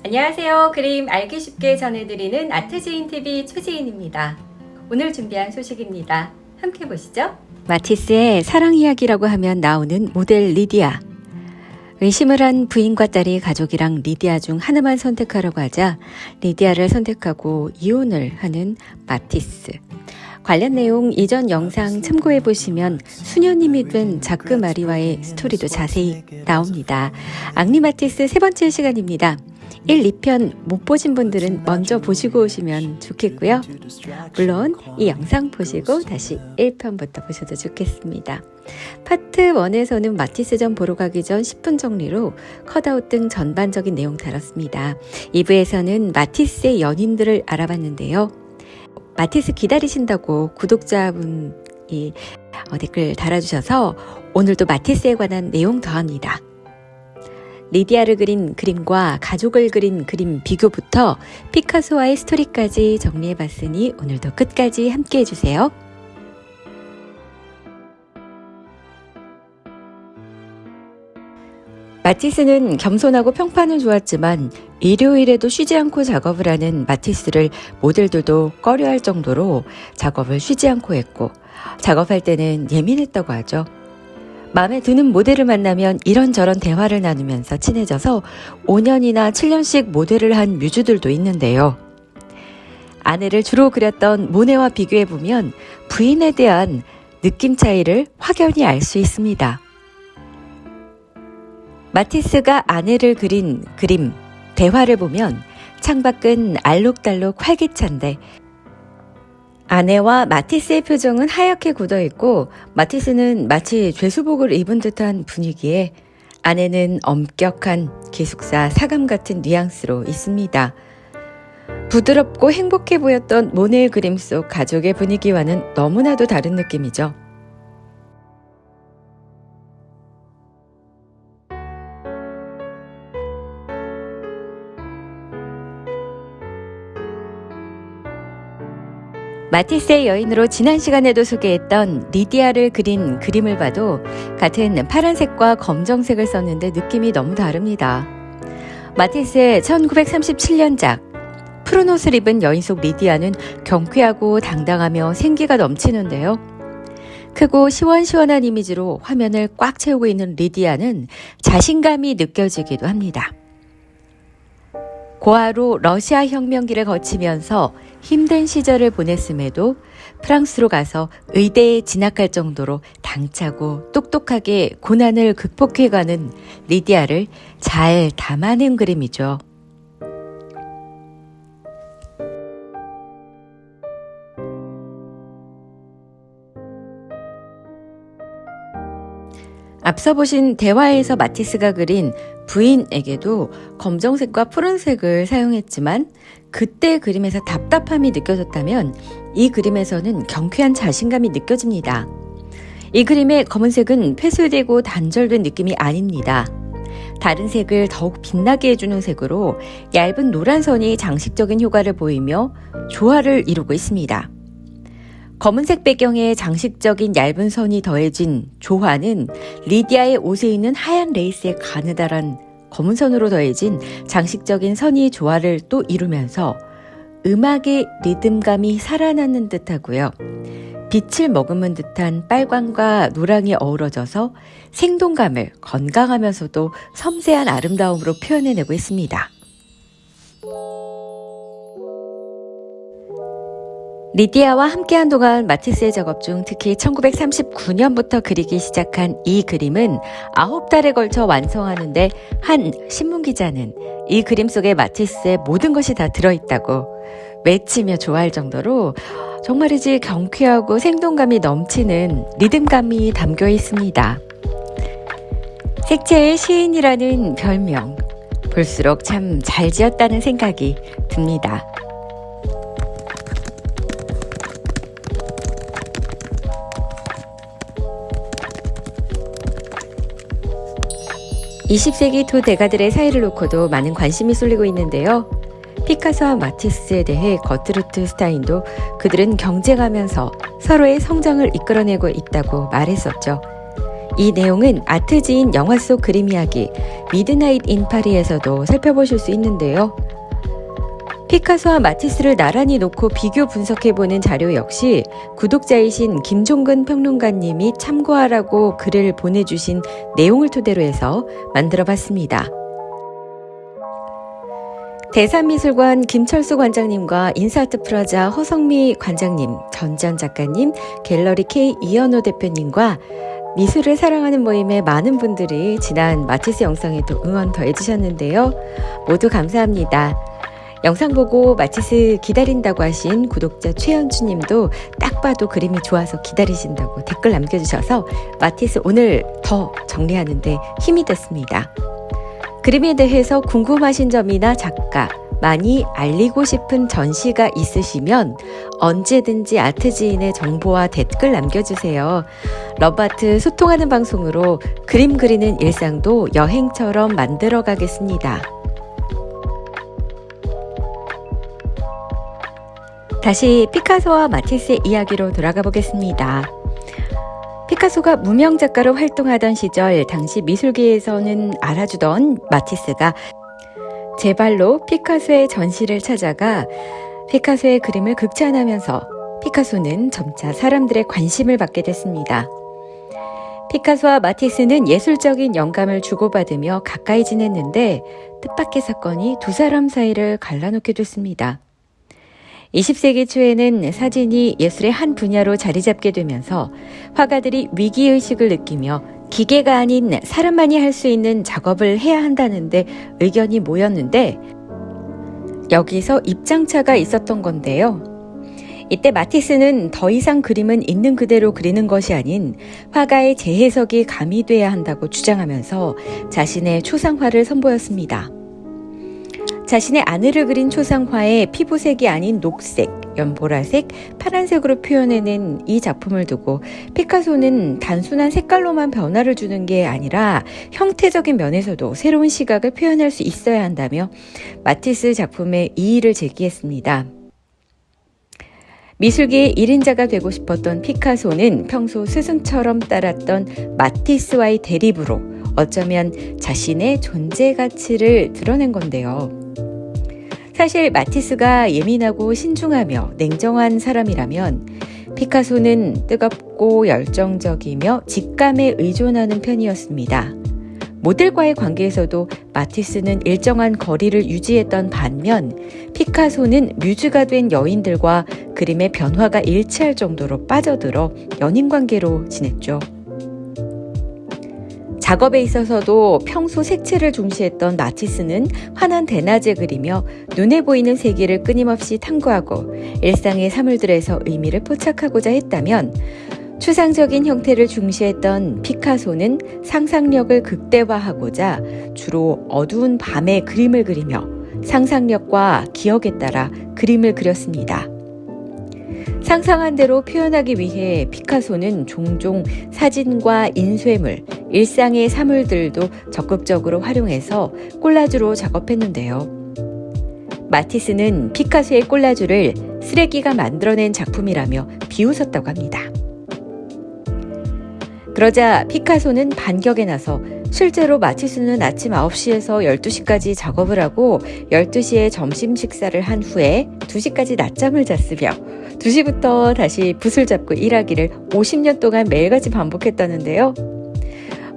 안녕하세요. 그림 알기 쉽게 전해드리는 아트지인TV 최지인입니다. 오늘 준비한 소식입니다. 함께 보시죠. 마티스의 사랑 이야기라고 하면 나오는 모델 리디아. 의심을 한 부인과 딸이 가족이랑 리디아 중 하나만 선택하라고 하자 리디아를 선택하고 이혼을 하는 마티스. 관련 내용 이전 영상 참고해 보시면 수녀님이 된 자크 마리와의 스토리도 자세히 나옵니다. 앙리 마티스 세 번째 시간입니다. 1, 2편 못 보신 분들은 먼저 보시고 오시면 좋겠고요. 물론 이 영상 보시고 다시 1편부터 보셔도 좋겠습니다. 파트 1에서는 마티스전 보러 가기 전 10분 정리로 컷아웃 등 전반적인 내용 다뤘습니다. 2부에서는 마티스의 연인들을 알아봤는데요. 마티스 기다리신다고 구독자분이 댓글 달아주셔서 오늘도 마티스에 관한 내용 더합니다. 리디아를 그린 그림과 가족을 그린 그림 비교부터 피카소와의 스토리까지 정리해봤으니 오늘도 끝까지 함께 해주세요. 마티스는 겸손하고 평판은 좋았지만 일요일에도 쉬지 않고 작업을 하는 마티스를 모델들도 꺼려할 정도로 작업을 쉬지 않고 했고 작업할 때는 예민했다고 하죠. 마음에 드는 모델을 만나면 이런저런 대화를 나누면서 친해져서 5년이나 7년씩 모델을 한 뮤즈들도 있는데요. 아내를 주로 그렸던 모네와 비교해보면 부인에 대한 느낌 차이를 확연히 알 수 있습니다. 마티스가 아내를 그린 그림, 대화를 보면 창밖은 알록달록 활기찬데 아내와 마티스의 표정은 하얗게 굳어있고 마티스는 마치 죄수복을 입은 듯한 분위기에 아내는 엄격한 기숙사 사감 같은 뉘앙스로 있습니다. 부드럽고 행복해 보였던 모네의 그림 속 가족의 분위기와는 너무나도 다른 느낌이죠. 마티스의 여인으로 지난 시간에도 소개했던 리디아를 그린 그림을 봐도 같은 파란색과 검정색을 썼는데 느낌이 너무 다릅니다. 마티스의 1937년작 푸른 옷을 입은 여인 속 리디아는 경쾌하고 당당하며 생기가 넘치는데요. 크고 시원시원한 이미지로 화면을 꽉 채우고 있는 리디아는 자신감이 느껴지기도 합니다. 고아로 러시아 혁명기를 거치면서 힘든 시절을 보냈음에도 프랑스로 가서 의대에 진학할 정도로 당차고 똑똑하게 고난을 극복해가는 리디아를 잘 담아낸 그림이죠. 앞서 보신 대화에서 마티스가 그린 부인에게도 검정색과 푸른색을 사용했지만 그때 그림에서 답답함이 느껴졌다면 이 그림에서는 경쾌한 자신감이 느껴집니다. 이 그림의 검은색은 회수되고 단절된 느낌이 아닙니다. 다른 색을 더욱 빛나게 해주는 색으로 얇은 노란 선이 장식적인 효과를 보이며 조화를 이루고 있습니다. 검은색 배경에 장식적인 얇은 선이 더해진 조화는 리디아의 옷에 있는 하얀 레이스의 가느다란 검은 선으로 더해진 장식적인 선이 조화를 또 이루면서 음악의 리듬감이 살아나는 듯하고요. 빛을 머금은 듯한 빨강과 노랑이 어우러져서 생동감을 건강하면서도 섬세한 아름다움으로 표현해내고 있습니다. 리디아와 함께한 동안 마티스의 작업 중 특히 1939년부터 그리기 시작한 이 그림은 9달에 걸쳐 완성하는데 한 신문기자는 이 그림 속에 마티스의 모든 것이 다 들어있다고 외치며 좋아할 정도로 정말이지 경쾌하고 생동감이 넘치는 리듬감이 담겨 있습니다. 색채의 시인이라는 별명, 볼수록 참 잘 지었다는 생각이 듭니다. (20세기) 두 대가들의 사이를 놓고도 많은 관심이 쏠리고 있는데요. 피카소와 마티스에 대해 거트루트 스타인도 그들은 경쟁하면서 서로의 성장을 이끌어내고 있다고 말했었죠. 이 내용은 아트지인 영화 속 그림 이야기 미드나잇 인 파리에서도 살펴보실 수 있는데요. 피카소와 마티스를 나란히 놓고 비교 분석해보는 자료 역시 구독자이신 김종근 평론가님이 참고하라고 글을 보내주신 내용을 토대로 해서 만들어봤습니다. 대산미술관 김철수 관장님과 인사아트 프라자 허성미 관장님, 전전 작가님, 갤러리 K 이현호 대표님과 미술을 사랑하는 모임의 많은 분들이 지난 마티스 영상에도 응원 더해주셨는데요. 모두 감사합니다. 영상 보고 마티스 기다린다고 하신 구독자 최현주님도 딱 봐도 그림이 좋아서 기다리신다고 댓글 남겨주셔서 마티스 오늘 더 정리하는데 힘이 됐습니다. 그림에 대해서 궁금하신 점이나 작가, 많이 알리고 싶은 전시가 있으시면 언제든지 아트지인의 정보와 댓글 남겨주세요. 러브아트 소통하는 방송으로 그림 그리는 일상도 여행처럼 만들어 가겠습니다. 다시 피카소와 마티스의 이야기로 돌아가 보겠습니다. 피카소가 무명 작가로 활동하던 시절 당시 미술계에서는 알아주던 마티스가 제 발로 피카소의 전시를 찾아가 피카소의 그림을 극찬하면서 피카소는 점차 사람들의 관심을 받게 됐습니다. 피카소와 마티스는 예술적인 영감을 주고받으며 가까이 지냈는데 뜻밖의 사건이 두 사람 사이를 갈라놓게 됐습니다. 20세기 초에는 사진이 예술의 한 분야로 자리 잡게 되면서 화가들이 위기의식을 느끼며 기계가 아닌 사람만이 할 수 있는 작업을 해야 한다는데 의견이 모였는데 여기서 입장차가 있었던 건데요. 이때 마티스는 더 이상 그림은 있는 그대로 그리는 것이 아닌 화가의 재해석이 가미돼야 한다고 주장하면서 자신의 초상화를 선보였습니다. 자신의 아내를 그린 초상화에 피부색이 아닌 녹색, 연보라색, 파란색으로 표현해낸 이 작품을 두고 피카소는 단순한 색깔로만 변화를 주는 게 아니라 형태적인 면에서도 새로운 시각을 표현할 수 있어야 한다며 마티스 작품에 이의를 제기했습니다. 미술계의 1인자가 되고 싶었던 피카소는 평소 스승처럼 따랐던 마티스와의 대립으로 어쩌면 자신의 존재 가치를 드러낸 건데요. 사실 마티스가 예민하고 신중하며 냉정한 사람이라면 피카소는 뜨겁고 열정적이며 직감에 의존하는 편이었습니다. 모델과의 관계에서도 마티스는 일정한 거리를 유지했던 반면 피카소는 뮤즈가 된 여인들과 그림의 변화가 일치할 정도로 빠져들어 연인 관계로 지냈죠. 작업에 있어서도 평소 색채를 중시했던 마티스는 환한 대낮에 그리며 눈에 보이는 세계를 끊임없이 탐구하고 일상의 사물들에서 의미를 포착하고자 했다면 추상적인 형태를 중시했던 피카소는 상상력을 극대화하고자 주로 어두운 밤에 그림을 그리며 상상력과 기억에 따라 그림을 그렸습니다. 상상한 대로 표현하기 위해 피카소는 종종 사진과 인쇄물, 일상의 사물들도 적극적으로 활용해서 콜라주로 작업했는데요. 마티스는 피카소의 콜라주를 쓰레기가 만들어낸 작품이라며 비웃었다고 합니다. 그러자 피카소는 반격에 나서 실제로 마티스는 아침 9시에서 12시까지 작업을 하고 12시에 점심 식사를 한 후에 2시까지 낮잠을 잤으며 2시부터 다시 붓을 잡고 일하기를 50년 동안 매일같이 반복했다는데요.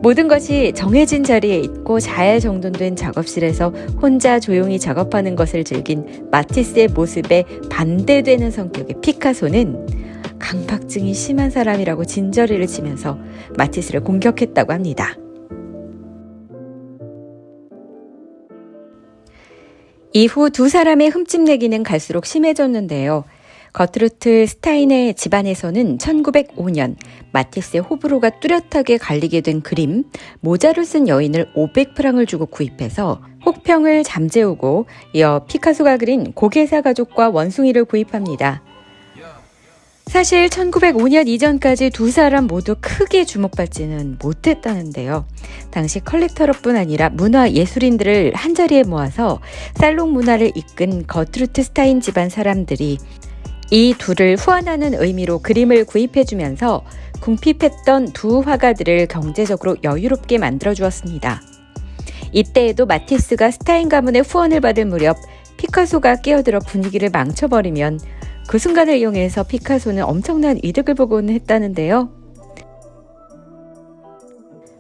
모든 것이 정해진 자리에 있고 잘 정돈된 작업실에서 혼자 조용히 작업하는 것을 즐긴 마티스의 모습에 반대되는 성격의 피카소는 강박증이 심한 사람이라고 진저리를 치면서 마티스를 공격했다고 합니다. 이후 두 사람의 흠집내기는 갈수록 심해졌는데요. 거트루트 스타인의 집안에서는 1905년 마티스의 호불호가 뚜렷하게 갈리게 된 그림 모자를 쓴 여인을 500프랑을 주고 구입해서 혹평을 잠재우고 이어 피카소가 그린 고개사 가족과 원숭이를 구입합니다. 사실 1905년 이전까지 두 사람 모두 크게 주목받지는 못했다는데요. 당시 컬렉터뿐 아니라 문화 예술인들을 한자리에 모아서 살롱 문화를 이끈 거트루트 스타인 집안 사람들이 이 둘을 후원하는 의미로 그림을 구입해주면서 궁핍했던 두 화가들을 경제적으로 여유롭게 만들어주었습니다. 이때에도 마티스가 스타인 가문의 후원을 받을 무렵 피카소가 끼어들어 분위기를 망쳐버리면 그 순간을 이용해서 피카소는 엄청난 이득을 보곤 했다는데요.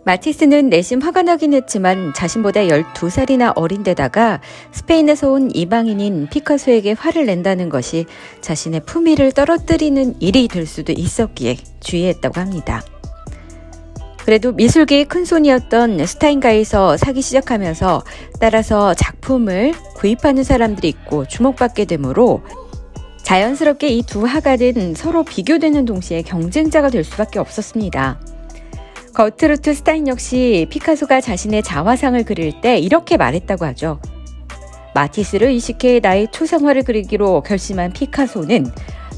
마티스는 내심 화가 나긴 했지만 자신보다 12살이나 어린 데다가 스페인에서 온 이방인인 피카소에게 화를 낸다는 것이 자신의 품위를 떨어뜨리는 일이 될 수도 있었기에 주의했다고 합니다. 그래도 미술계의 큰손이었던 스타인가에서 사기 시작하면서 따라서 작품을 구입하는 사람들이 있고 주목받게 되므로 자연스럽게 이 두 화가는 서로 비교되는 동시에 경쟁자가 될 수밖에 없었습니다. 거트루트 스타인 역시 피카소가 자신의 자화상을 그릴 때 이렇게 말했다고 하죠. 마티스를 이식해 나의 초상화를 그리기로 결심한 피카소는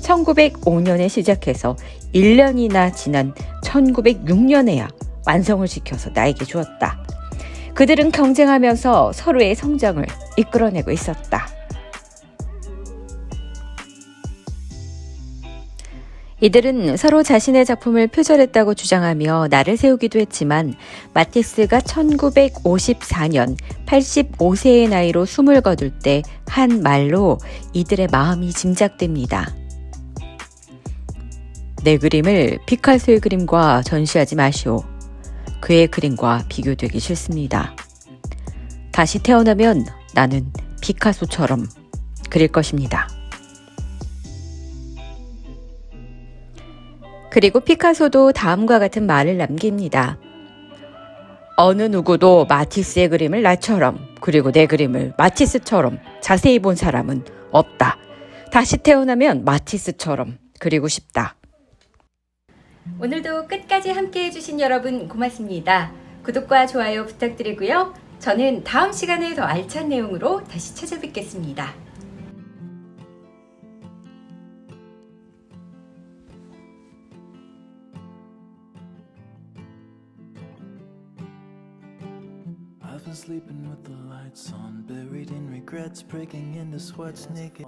1905년에 시작해서 1년이나 지난 1906년에야 완성을 시켜서 나에게 주었다. 그들은 경쟁하면서 서로의 성장을 이끌어내고 있었다. 이들은 서로 자신의 작품을 표절했다고 주장하며 날을 세우기도 했지만 마티스가 1954년 85세의 나이로 숨을 거둘 때 한 말로 이들의 마음이 짐작됩니다. 내 그림을 피카소의 그림과 전시하지 마시오. 그의 그림과 비교되기 싫습니다. 다시 태어나면 나는 피카소처럼 그릴 것입니다. 그리고 피카소도 다음과 같은 말을 남깁니다. 어느 누구도 마티스의 그림을 나처럼 그리고 내 그림을 마티스처럼 자세히 본 사람은 없다. 다시 태어나면 마티스처럼 그리고 싶다. 오늘도 끝까지 함께 해주신 여러분 고맙습니다. 구독과 좋아요 부탁드리고요. 저는 다음 시간에 더 알찬 내용으로 다시 찾아뵙겠습니다. I've been sleeping with the lights on, buried in regrets, breaking into sweats, naked.